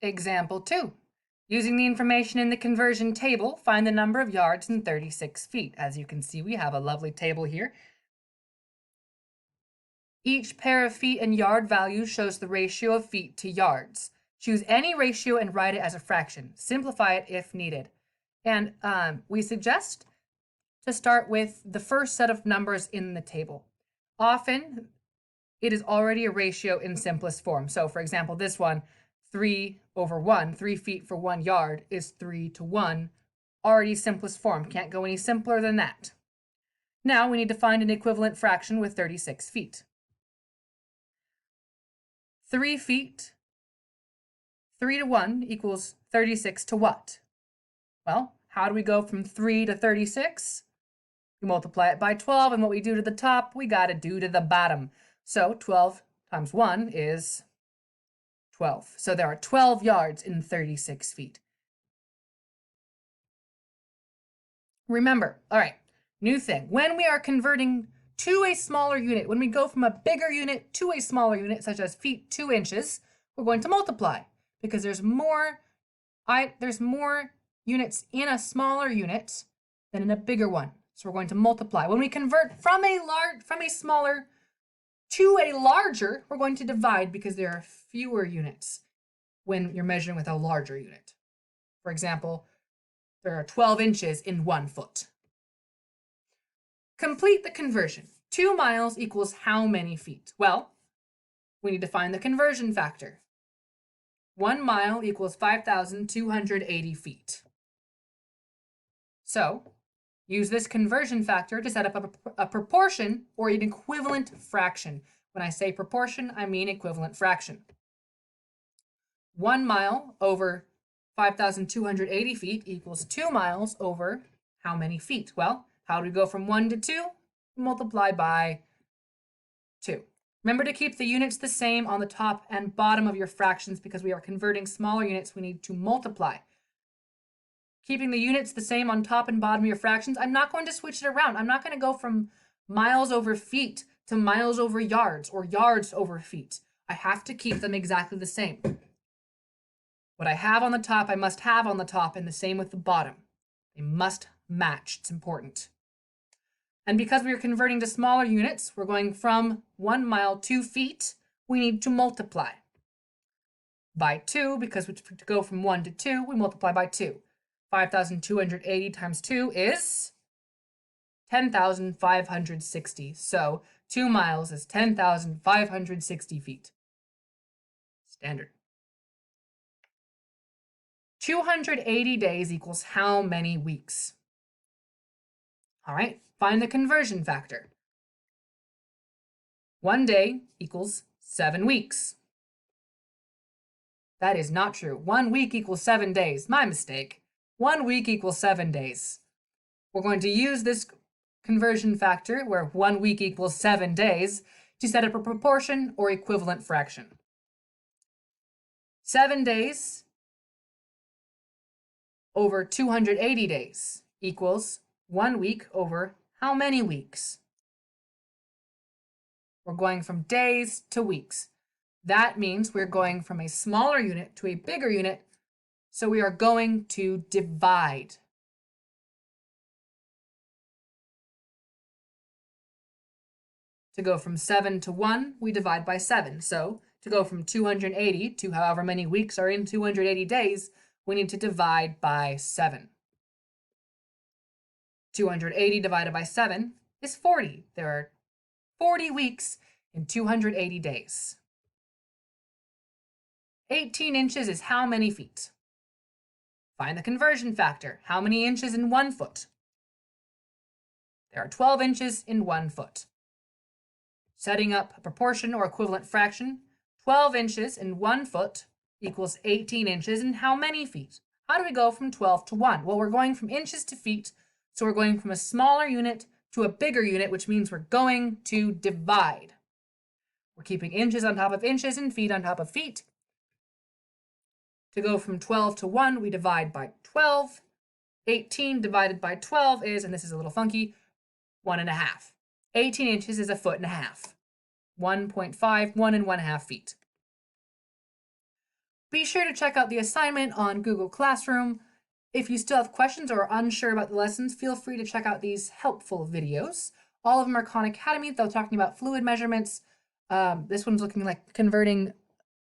Example 2. Using the information in the conversion table, find the number of yards in 36 feet. As you can see, we have a lovely table here. Each pair of feet and yard values shows the ratio of feet to yards. Choose any ratio and write it as a fraction. Simplify it if needed. And we suggest to start with the first set of numbers in the table. Often, it is already a ratio in simplest form. So for example, this one, 3/1, 3 feet for 1 yard is 3:1, already simplest form. Can't go any simpler than that. Now we need to find an equivalent fraction with 36 feet. 3 feet, 3:1 equals 36 to what? Well, how do we go from 3 to 36? We multiply it by 12, and what we do to the top, we got to do to the bottom. So 12 times 1 is 12. So there are 12 yards in 36 feet. Remember, all right, new thing. When we are converting to a smaller unit, when we go from a bigger unit to a smaller unit, such as feet 2 inches, we're going to multiply because there's more units in a smaller unit than in a bigger one. So we're going to multiply. When we convert from a smaller to a larger, we're going to divide because there are fewer units when you're measuring with a larger unit. For example, there are 12 inches in 1 foot. Complete the conversion. 2 miles equals how many feet? Well, we need to find the conversion factor. 1 mile equals 5,280 feet. So, use this conversion factor to set up a proportion or an equivalent fraction. When I say proportion, I mean equivalent fraction. 1 mile over 5,280 feet equals 2 miles over how many feet? Well, how do we go from 1 to 2? Multiply by 2. Remember to keep the units the same on the top and bottom of your fractions because we are converting smaller units. We need to multiply. Keeping the units the same on top and bottom of your fractions, I'm not going to switch it around. I'm not going to go from miles over feet to miles over yards or yards over feet. I have to keep them exactly the same. What I have on the top, I must have on the top, and the same with the bottom. They must match. It's important. And because we are converting to smaller units, we're going from 1 mile to feet, we need to multiply by 2, because to go from 1 to 2, we multiply by 2. 5,280 times 2 is 10,560. So 2 miles is 10,560 feet. Standard. 280 days equals how many weeks? All right, find the conversion factor. 1 day equals 7 weeks. That is not true. 1 week equals 7 days. My mistake. 1 week equals 7 days. We're going to use this conversion factor, where 1 week equals 7 days, to set up a proportion or equivalent fraction. 7 days over 280 days equals 1 week over how many weeks? We're going from days to weeks. That means we're going from a smaller unit to a bigger unit, so we are going to divide. To go from 7 to 1, we divide by 7. So to go from 280 to however many weeks are in 280 days, we need to divide by 7. 280 divided by 7 is 40. There are 40 weeks in 280 days. 18 inches is how many feet? Find the conversion factor. How many inches in 1 foot? There are 12 inches in 1 foot. Setting up a proportion or equivalent fraction, 12 inches in 1 foot equals 18 inches in how many feet? How do we go from 12 to 1? Well, we're going from inches to feet, so we're going from a smaller unit to a bigger unit, which means we're going to divide. We're keeping inches on top of inches and feet on top of feet. To go from 12 to 1, we divide by 12. 18 divided by 12 is, and this is a little funky, 1.5. 18 inches is a foot and a half. 1.5, 1 1/2 feet. Be sure to check out the assignment on Google Classroom. If you still have questions or are unsure about the lessons, feel free to check out these helpful videos. All of them are Khan Academy. They're talking about fluid measurements. This one's looking like converting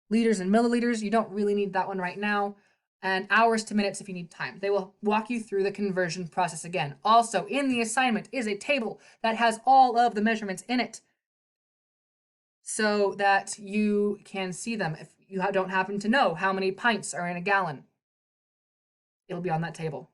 liters and milliliters. You don't really need that one right now. And hours to minutes if you need time. They will walk you through the conversion process again. Also, in the assignment is a table that has all of the measurements in it so that you can see them. If you don't happen to know how many pints are in a gallon, it'll be on that table.